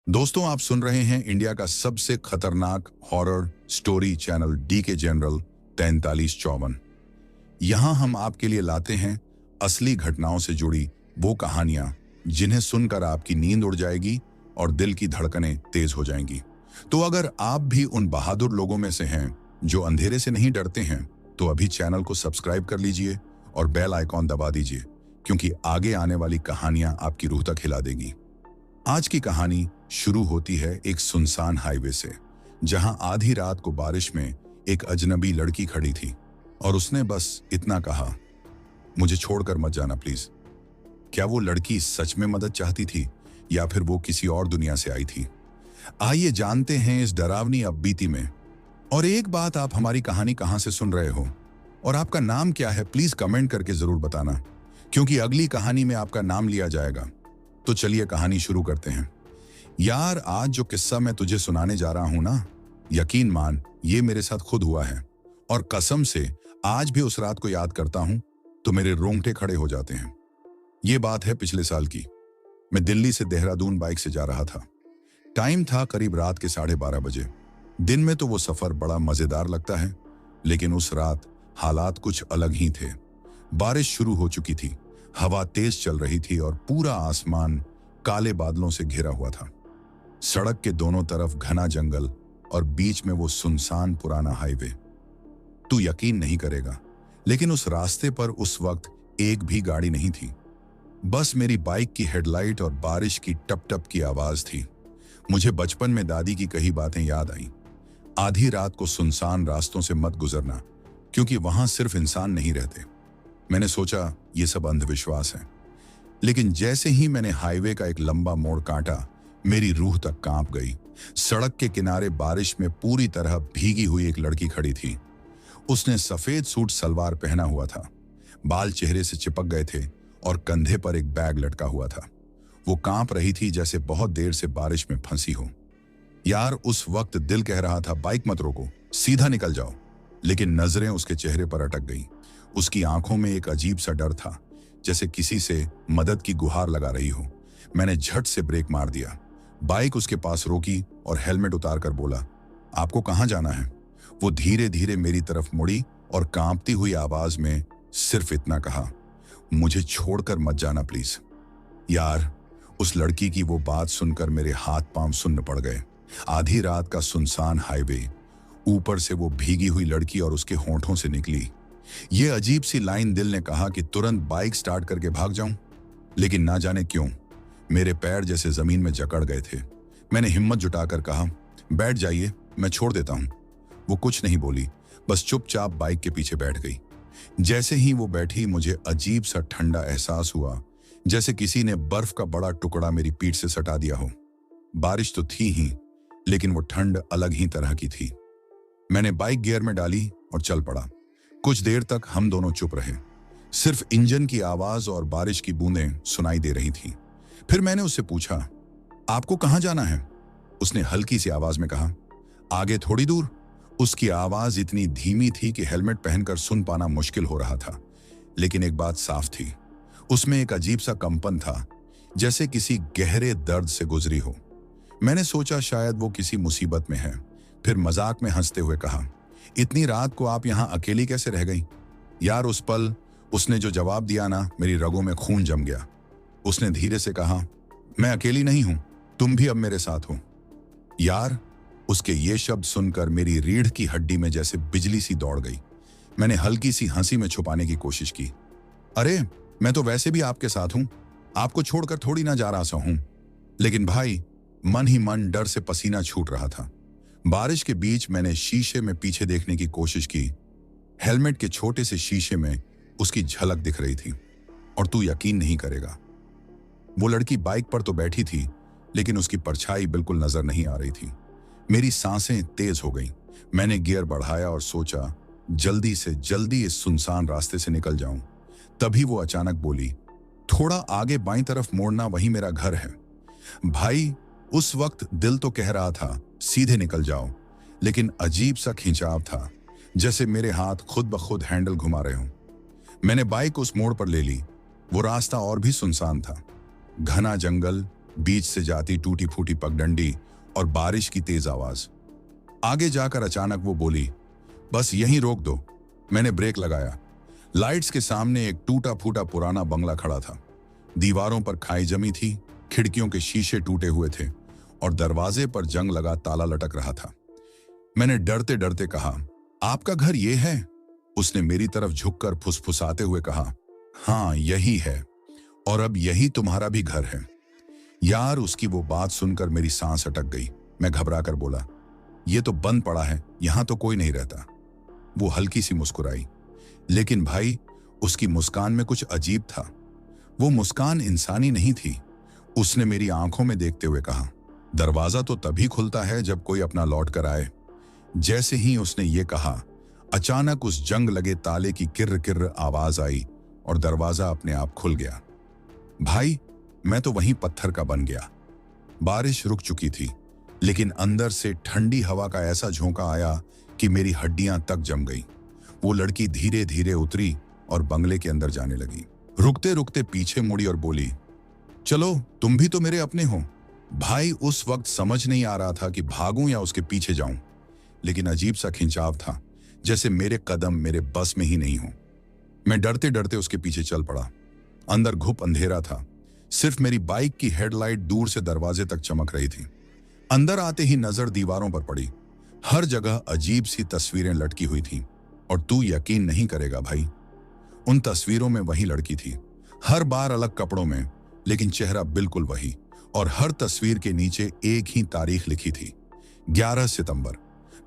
दोस्तों, आप सुन रहे हैं इंडिया का सबसे खतरनाक हॉरर स्टोरी चैनल डीके जनरल 4354। यहां हम आपके लिए लाते हैं असली घटनाओं से जुड़ी वो कहानियां जिन्हें सुनकर आपकी नींद उड़ जाएगी और दिल की धड़कनें तेज हो जाएंगी। तो अगर आप भी उन बहादुर लोगों में से हैं जो अंधेरे से नहीं डरते हैं, तो अभी चैनल को सब्सक्राइब कर लीजिए और बेल आइकॉन दबा दीजिए, क्योंकि आगे आने वाली कहानियां आपकी रूह तक हिला देगी। आज की कहानी शुरू होती है एक सुनसान हाईवे से, जहां आधी रात को बारिश में एक अजनबी लड़की खड़ी थी और उसने बस इतना कहा, मुझे छोड़कर मत जाना प्लीज। क्या वो लड़की सच में मदद चाहती थी या फिर वो किसी और दुनिया से आई थी? आइए जानते हैं इस डरावनी अपबीती में। और एक बात, आप हमारी कहानी कहां से सुन रहे हो और आपका नाम क्या है, प्लीज कमेंट करके जरूर बताना, क्योंकि अगली कहानी में आपका नाम लिया जाएगा। तो चलिए कहानी शुरू करते हैं। यार, आज जो किस्सा मैं तुझे सुनाने जा रहा हूं ना, यकीन मान ये मेरे साथ खुद हुआ है। और कसम से आज भी उस रात को याद करता हूं तो मेरे रोंगटे खड़े हो जाते हैं। ये बात है पिछले साल की। मैं दिल्ली से देहरादून बाइक से जा रहा था। टाइम था करीब रात के 12:30 बजे। दिन में तो वो सफर बड़ा मजेदार लगता है, लेकिन उस रात हालात कुछ अलग ही थे। बारिश शुरू हो चुकी थी, हवा तेज चल रही थी और पूरा आसमान काले बादलों से घिरा हुआ था। सड़क के दोनों तरफ घना जंगल और बीच में वो सुनसान पुराना हाईवे। तू यकीन नहीं करेगा, लेकिन उस रास्ते पर उस वक्त एक भी गाड़ी नहीं थी। बस मेरी बाइक की हेडलाइट और बारिश की टप टप की आवाज थी। मुझे बचपन में दादी की कही बातें याद आईं। आधी रात को सुनसान रास्तों से मत गुजरना, क्योंकि वहां सिर्फ इंसान नहीं रहते। मैंने सोचा ये सब अंधविश्वास है, लेकिन जैसे ही मैंने हाईवे का एक लंबा मोड़ काटा, मेरी रूह तक कांप गई। सड़क के किनारे बारिश में पूरी तरह भीगी हुई एक लड़की खड़ी थी। उसने सफेद सूट सलवार पहना हुआ था, बाल चेहरे से चिपक गए थे और कंधे पर एक बैग लटका हुआ था। वो कांप रही थी जैसे बहुत देर से बारिश में फंसी हो। यार, उस वक्त दिल कह रहा था बाइक मत रोको, सीधा निकल जाओ, लेकिन नजरें उसके चेहरे पर अटक गईं। उसकी आंखों में एक अजीब सा डर था, जैसे किसी से मदद की गुहार लगा रही हो। मैंने झट से ब्रेक मार दिया, बाइक उसके पास रोकी और हेलमेट उतार कर बोला, आपको कहां जाना है? वो धीरे धीरे मेरी तरफ मुड़ी और कांपती हुई आवाज में सिर्फ इतना कहा, मुझे छोड़कर मत जाना प्लीज। यार, उस लड़की की वो बात सुनकर मेरे हाथ पांव सुन्न पड़ गए। आधी रात का सुनसान हाईवे, ऊपर से वो भीगी हुई लड़की और उसके होंठों से निकली ये अजीब सी लाइन। दिल ने कहा कि तुरंत बाइक स्टार्ट करके भाग जाऊं, लेकिन ना जाने क्यों मेरे पैर जैसे जमीन में जकड़ गए थे। मैंने हिम्मत जुटाकर कहा, बैठ जाइए, मैं छोड़ देता हूं। वो कुछ नहीं बोली, बस चुपचाप बाइक के पीछे बैठ गई। जैसे ही वो बैठी, मुझे अजीब सा ठंडा एहसास हुआ, जैसे किसी ने बर्फ का बड़ा टुकड़ा मेरी पीठ से सटा दिया हो। बारिश तो थी ही, लेकिन वो ठंड अलग ही तरह की थी। मैंने बाइक गियर में डाली और चल पड़ा। कुछ देर तक हम दोनों चुप रहे, सिर्फ इंजन की आवाज और बारिश की बूंदें सुनाई दे रही थीं। फिर मैंने उससे पूछा, आपको कहां जाना है? उसने हल्की सी आवाज में कहा, आगे थोड़ी दूर। उसकी आवाज इतनी धीमी थी कि हेलमेट पहनकर सुन पाना मुश्किल हो रहा था, लेकिन एक बात साफ थी, उसमें एक अजीब सा कंपन था, जैसे किसी गहरे दर्द से गुजरी हो। मैंने सोचा शायद वो किसी मुसीबत में है। फिर मजाक में हंसते हुए कहा, इतनी रात को आप यहां अकेली कैसे रह गई? यार, उस पल उसने जो जवाब दिया ना, मेरी रगों में खून जम गया। उसने धीरे से कहा, मैं अकेली नहीं हूं, तुम भी अब मेरे साथ हो। यार, उसके ये शब्द सुनकर मेरी रीढ़ की हड्डी में जैसे बिजली सी दौड़ गई। मैंने हल्की सी हंसी में छुपाने की कोशिश की, अरे मैं तो वैसे भी आपके साथ हूं, आपको छोड़कर थोड़ी ना जा रहा सा हूं। लेकिन भाई, मन ही मन डर से पसीना छूट रहा था। बारिश के बीच मैंने शीशे में पीछे देखने की कोशिश की। हेलमेट के छोटे से शीशे में उसकी झलक दिख रही थी। और तू यकीन नहीं करेगा, वो लड़की बाइक पर तो बैठी थी, लेकिन उसकी परछाई बिल्कुल नजर नहीं आ रही थी। मेरी सांसें तेज हो गईं। मैंने गियर बढ़ाया और सोचा जल्दी से जल्दी इस सुनसान रास्ते से निकल जाऊं। तभी वो अचानक बोली, थोड़ा आगे बाईं तरफ मोड़ना, वही मेरा घर है। भाई, उस वक्त दिल तो कह रहा था सीधे निकल जाओ, लेकिन अजीब सा खिंचाव था, जैसे मेरे हाथ खुद ब खुद हैंडल घुमा रहे हों। मैंने बाइक उस मोड़ पर ले ली। वो रास्ता और भी सुनसान था, घना जंगल, बीच से जाती टूटी फूटी पगडंडी और बारिश की तेज आवाज। आगे जाकर अचानक वो बोली, बस यहीं रोक दो। मैंने ब्रेक लगाया। लाइट्स के सामने एक टूटा फूटा पुराना बंगला खड़ा था। दीवारों पर खाई जमी थी, खिड़कियों के शीशे टूटे हुए थे और दरवाजे पर जंग लगा ताला लटक रहा था। मैंने डरते डरते कहा, आपका घर ये है? उसने मेरी तरफ झुककर फुसफुसाते हुए कहा, हाँ यही है, और अब यही तुम्हारा भी घर है। यार, उसकी वो बात सुनकर मेरी सांस अटक गई। मैं घबरा कर बोला, ये तो बंद पड़ा है, यहां तो कोई नहीं रहता। वो हल्की सी मुस्कुराई, लेकिन भाई उसकी मुस्कान में कुछ अजीब था। वो मुस्कान इंसानी नहीं थी। उसने मेरी आंखों में देखते हुए कहा, दरवाजा तो तभी खुलता है जब कोई अपना लौट कर आए। जैसे ही उसने ये कहा, अचानक उस जंग लगे ताले की किर्र किर्र आवाज आई और दरवाजा अपने आप खुल गया। भाई, मैं तो वहीं पत्थर का बन गया। बारिश रुक चुकी थी, लेकिन अंदर से ठंडी हवा का ऐसा झोंका आया कि मेरी हड्डियां तक जम गई। वो लड़की धीरे धीरे उतरी और बंगले के अंदर जाने लगी। रुकते रुकते पीछे मुड़ी और बोली, चलो तुम भी तो मेरे अपने हो। भाई, उस वक्त समझ नहीं आ रहा था कि भागूं या उसके पीछे जाऊं, लेकिन अजीब सा खिंचाव था, जैसे मेरे कदम मेरे बस में ही नहीं हो। मैं डरते डरते उसके पीछे चल पड़ा। अंदर घुप अंधेरा था, सिर्फ मेरी बाइक की हेडलाइट दूर से दरवाजे तक चमक रही थी। अंदर आते ही नजर दीवारों पर पड़ी। हर जगह अजीब सी तस्वीरें लटकी हुई थी, और तू यकीन नहीं करेगा भाई, उन तस्वीरों में वही लड़की थी, हर बार अलग कपड़ों में, लेकिन चेहरा बिल्कुल वही। और हर तस्वीर के नीचे एक ही तारीख लिखी थी, 11 सितंबर।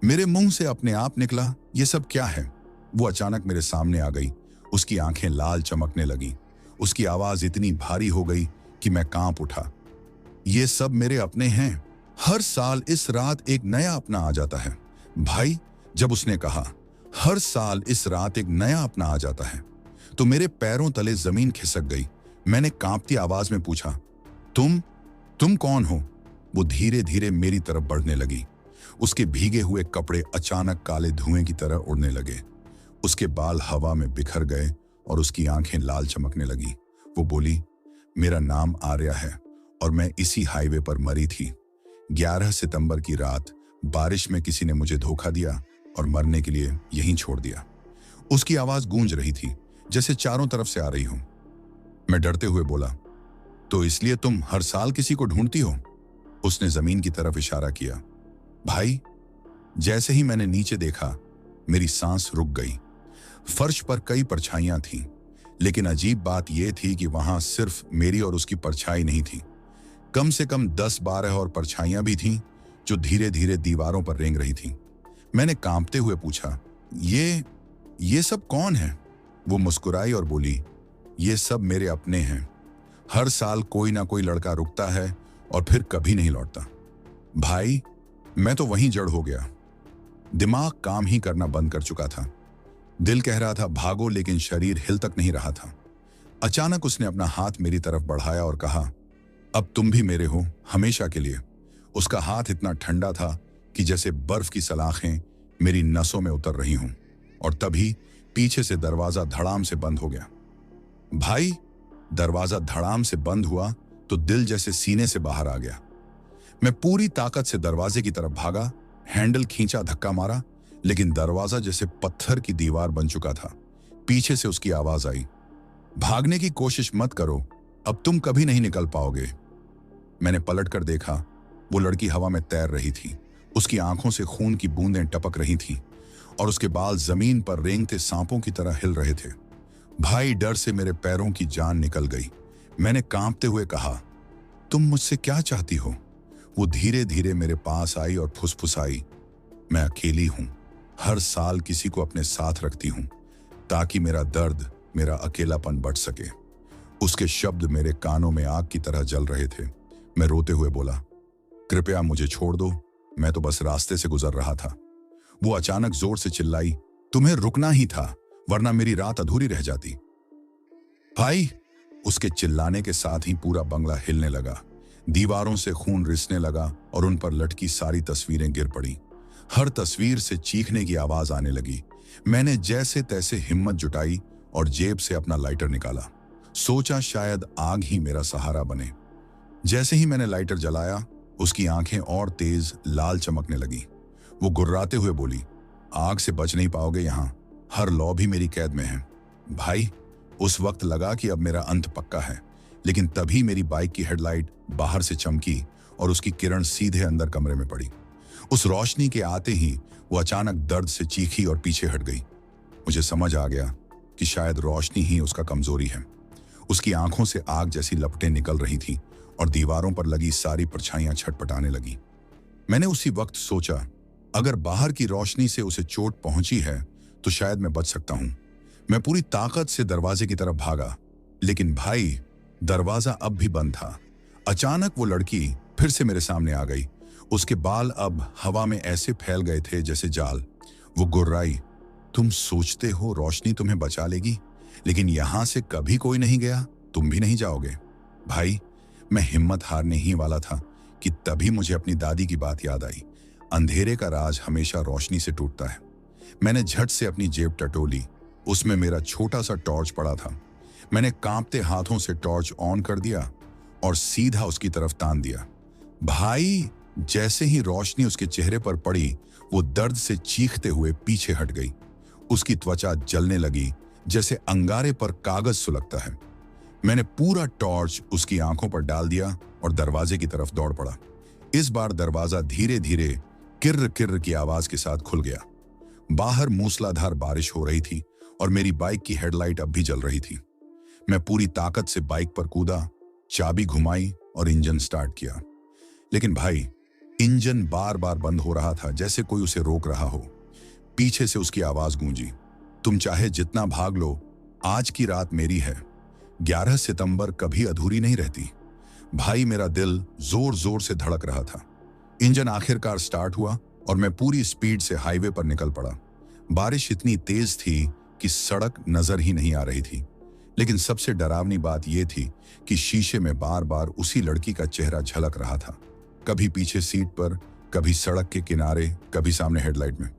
मेरे मुंह से अपने आप निकला, ये सब क्या है? वो अचानक मेरे सामने आ गई। उसकी आंखें लाल चमकने लगी। उसकी आवाज इतनी भारी हो गई कि मैं कांप उठा। ये सब मेरे अपने हैं। हर साल इस रात एक नया अपना आ जाता है। भाई, जब उसने कहा हर साल इस रात एक नया अपना आ जाता है, तो मेरे पैरों तले जमीन खिसक गई। मैंने कांपती आवाज में पूछा, तुम कौन हो? वो धीरे धीरे मेरी तरफ बढ़ने लगी। उसके भीगे हुए कपड़े अचानक काले धुएं की तरह उड़ने लगे। उसके बाल हवा में बिखर गए और उसकी आंखें लाल चमकने लगी। वो बोली, मेरा नाम आर्या है और मैं इसी हाईवे पर मरी थी। 11 सितंबर की रात बारिश में किसी ने मुझे धोखा दिया और मरने के लिए यहीं छोड़ दिया। उसकी आवाज गूंज रही थी, जैसे चारों तरफ से आ रही हो। मैं डरते हुए बोला, तो इसलिए तुम हर साल किसी को ढूंढती हो? उसने जमीन की तरफ इशारा किया। भाई, जैसे ही मैंने नीचे देखा, मेरी सांस रुक गई। फर्श पर कई परछाइयां थीं, लेकिन अजीब बात यह थी कि वहां सिर्फ मेरी और उसकी परछाई नहीं थी। कम से कम 10-12 और परछाइयां भी थीं, जो धीरे धीरे दीवारों पर रेंग रही थीं। मैंने कांपते हुए पूछा, ये सब कौन है? वो मुस्कुराई और बोली, ये सब मेरे अपने हैं। हर साल कोई ना कोई लड़का रुकता है और फिर कभी नहीं लौटता। भाई, मैं तो वहीं जड़ हो गया। दिमाग काम ही करना बंद कर चुका था। दिल कह रहा था भागो, लेकिन शरीर हिल तक नहीं रहा था। अचानक उसने अपना हाथ मेरी तरफ बढ़ाया और कहा, अब तुम भी मेरे हो, हमेशा के लिए। उसका हाथ इतना ठंडा था कि जैसे बर्फ की सलाखें मेरी नसों में उतर रही हों। और तभी पीछे से दरवाजा धड़ाम से बंद हो गया। भाई, दरवाजा धड़ाम से बंद हुआ तो दिल जैसे सीने से बाहर आ गया। मैं पूरी ताकत से दरवाजे की तरफ भागा, हैंडल खींचा, धक्का मारा, लेकिन दरवाजा जैसे पत्थर की दीवार बन चुका था। पीछे से उसकी आवाज आई, भागने की कोशिश मत करो, अब तुम कभी नहीं निकल पाओगे। मैंने पलटकर देखा, वो लड़की हवा में तैर रही थी। उसकी आंखों से खून की बूंदें टपक रही थीं और उसके बाल जमीन पर रेंगते सांपों की तरह हिल रहे थे। भाई, डर से मेरे पैरों की जान निकल गई। मैंने कांपते हुए कहा, तुम मुझसे क्या चाहती हो? वो धीरे धीरे मेरे पास आई और फुसफुसाई, मैं अकेली हूं। हर साल किसी को अपने साथ रखती हूं ताकि मेरा दर्द, मेरा अकेलापन बढ़ सके। उसके शब्द मेरे कानों में आग की तरह जल रहे थे। मैं रोते हुए बोला, कृपया मुझे छोड़ दो, मैं तो बस रास्ते से गुजर रहा था। वो अचानक जोर से चिल्लाई, तुम्हें रुकना ही था, वरना मेरी रात अधूरी रह जाती। भाई, उसके चिल्लाने के साथ ही पूरा बंगला हिलने लगा। दीवारों से खून रिसने लगा और उन पर लटकी सारी तस्वीरें गिर पड़ी। हर तस्वीर से चीखने की आवाज आने लगी। मैंने जैसे तैसे हिम्मत जुटाई और जेब से अपना लाइटर निकाला। सोचा शायद आग ही मेरा सहारा बने। जैसे ही मैंने लाइटर जलाया, उसकी आंखें और तेज लाल चमकने लगी। वो गुर्राते हुए बोली, आग से बच नहीं पाओगे, यहां हर लौ भी मेरी कैद में है। भाई, उस वक्त लगा कि अब मेरा अंत पक्का है, लेकिन तभी मेरी बाइक की हेडलाइट बाहर से चमकी और उसकी किरण सीधे अंदर कमरे में पड़ी। उस रोशनी के आते ही वो अचानक दर्द से चीखी और पीछे हट गई। मुझे समझ आ गया कि शायद रोशनी ही उसका कमजोरी है। उसकी आंखों से आग जैसी लपटें निकल रही थी और दीवारों पर लगी सारी परछाइयां छटपटाने लगी। मैंने उसी वक्त सोचा, अगर बाहर की रोशनी से उसे चोट पहुंची है तो शायद मैं बच सकता हूं। मैं पूरी ताकत से दरवाजे की तरफ भागा, लेकिन भाई, दरवाजा अब भी बंद था। अचानक वो लड़की फिर से मेरे सामने आ गई। उसके बाल अब हवा में ऐसे फैल गए थे जैसे जाल। वो गुर्राई, तुम सोचते हो रोशनी तुम्हें बचा लेगी, लेकिन यहां से कभी कोई नहीं गया, तुम भी नहीं जाओगे। भाई, मैं हिम्मत हारने ही वाला था कि तभी मुझे अपनी दादी की बात याद आई, अंधेरे का राज हमेशा रोशनी से टूटता है। मैंने झट से अपनी जेब टटोली। उसमें मेरा छोटा सा टॉर्च पड़ा था। मैंने कांपते हाथों से टॉर्च ऑन कर दिया और सीधा उसकी तरफ तान दिया। भाई, जैसे ही रोशनी उसके चेहरे पर पड़ी, वो दर्द से चीखते हुए पीछे हट गई। उसकी त्वचा जलने लगी जैसे अंगारे पर कागज सुलगता है। मैंने पूरा टॉर्च उसकी आंखों पर डाल दिया और दरवाजे की तरफ दौड़ पड़ा। इस बार दरवाजा धीरे धीरे किर्र किर्र की आवाज के साथ खुल गया। बाहर मूसलाधार बारिश हो रही थी और मेरी बाइक की हेडलाइट अब भी जल रही थी। मैं पूरी ताकत से बाइक पर कूदा, चाबी घुमाई और इंजन स्टार्ट किया। लेकिन भाई, इंजन बार बार बंद हो रहा था, जैसे कोई उसे रोक रहा हो। पीछे से उसकी आवाज गूंजी, तुम चाहे जितना भाग लो, आज की रात मेरी है। 11 सितंबर कभी अधूरी नहीं रहती। भाई, मेरा दिल जोर जोर से धड़क रहा था। इंजन आखिरकार स्टार्ट हुआ और मैं पूरी स्पीड से हाईवे पर निकल पड़ा। बारिश इतनी तेज थी कि सड़क नजर ही नहीं आ रही थी, लेकिन सबसे डरावनी बात यह थी कि शीशे में बार बार उसी लड़की का चेहरा झलक रहा था, कभी पीछे सीट पर, कभी सड़क के किनारे, कभी सामने हेडलाइट में।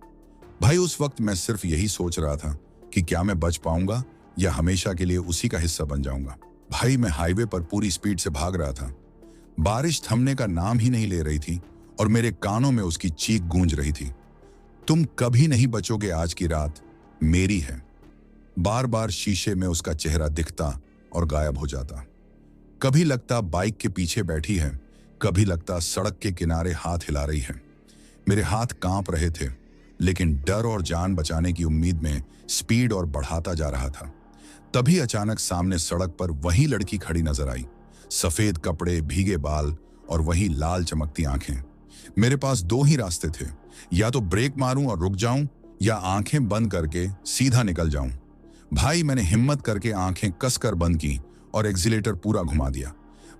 भाई, उस वक्त मैं सिर्फ यही सोच रहा था कि क्या मैं बच पाऊंगा या हमेशा के लिए उसी का हिस्सा बन जाऊंगा। भाई, मैं हाईवे पर पूरी स्पीड से भाग रहा था। बारिश थमने का नाम ही नहीं ले रही थी और मेरे कानों में उसकी चीख गूंज रही थी, तुम कभी नहीं बचोगे, आज की रात मेरी है। बार बार शीशे में उसका चेहरा दिखता और गायब हो जाता। कभी लगता बाइक के पीछे बैठी है, कभी लगता सड़क के किनारे हाथ हिला रही है। मेरे हाथ कांप रहे थे, लेकिन डर और जान बचाने की उम्मीद में स्पीड और बढ़ाता जा रहा था। तभी अचानक सामने सड़क पर वही लड़की खड़ी नजर आई। सफेद कपड़े, भीगे बाल और वही लाल चमकती आंखें। मेरे पास दो ही रास्ते थे, या तो ब्रेक मारूं और रुक जाऊं, या आंखें बंद करके सीधा निकल जाऊं। भाई, मैंने हिम्मत करके आंखें कसकर बंद की और एक्सीलेटर पूरा घुमा दिया।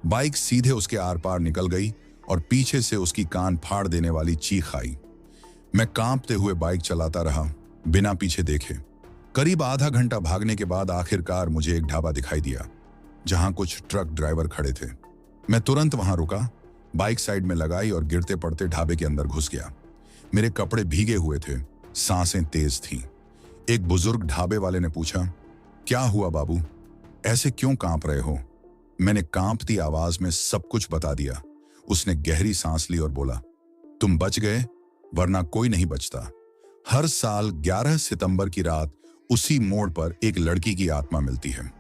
बाइक सीधे उसके आर पार निकल गई और पीछे से उसकी कान फाड़ देने वाली चीख आई। मैं कांपते हुए बाइक चलाता रहा, बिना पीछे देखे। करीब आधा घंटा भागने के बाद आखिरकार मुझे एक ढाबा दिखाई दिया, जहां कुछ ट्रक ड्राइवर खड़े थे। मैं तुरंत वहां रुका, बाइक साइड में लगाई और गिरते पड़ते ढाबे के अंदर घुस गया। मेरे कपड़े भीगे हुए थे, सांसें तेज थीं। एक बुजुर्ग ढाबे वाले ने पूछा, क्या हुआ बाबू, ऐसे क्यों कांप रहे हो? मैंने कांपती आवाज में सब कुछ बता दिया। उसने गहरी सांस ली और बोला, तुम बच गए, वरना कोई नहीं बचता। हर साल 11 सितंबर की रात उसी मोड़ पर एक लड़की की आत्मा मिलती है,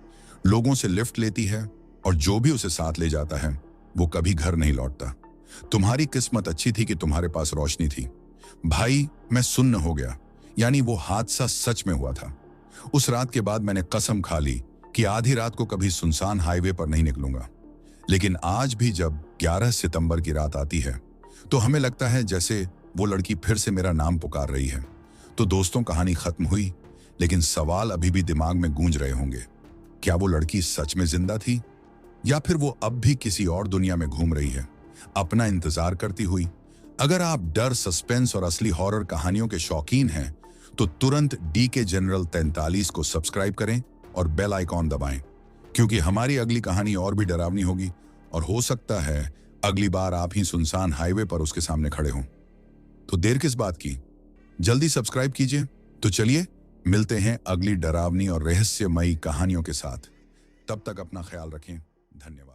लोगों से लिफ्ट लेती है और जो भी उसे साथ ले जाता है वो कभी घर नहीं लौटता। तुम्हारी किस्मत अच्छी थी कि तुम्हारे पास रोशनी थी। भाई, मैं सुन्न हो गया, यानी वो हादसा सच में हुआ था। उस रात के बाद मैंने कसम खा ली कि आधी रात को कभी सुनसान हाईवे पर नहीं निकलूंगा। लेकिन आज भी जब 11 सितंबर की रात आती है तो हमें लगता है जैसे वो लड़की फिर से मेरा नाम पुकार रही है। तो दोस्तों, कहानी खत्म हुई, लेकिन सवाल अभी भी दिमाग में गूंज रहे होंगे। क्या वो लड़की सच में जिंदा थी, या फिर वो अब भी किसी और दुनिया में घूम रही है, अपना इंतजार करती हुई? अगर आप डर, सस्पेंस और असली हॉरर कहानियों के शौकीन हैं तो तुरंत डीके जनरल 43 को सब्सक्राइब करें और बेल आइकॉन दबाएं, क्योंकि हमारी अगली कहानी और भी डरावनी होगी और हो सकता है अगली बार आप ही सुनसान हाईवे पर उसके सामने खड़े हों। तो देर किस बात की, जल्दी सब्सक्राइब कीजिए। तो चलिए, मिलते हैं अगली डरावनी और रहस्यमयी कहानियों के साथ। तब तक अपना ख्याल रखें। धन्यवाद।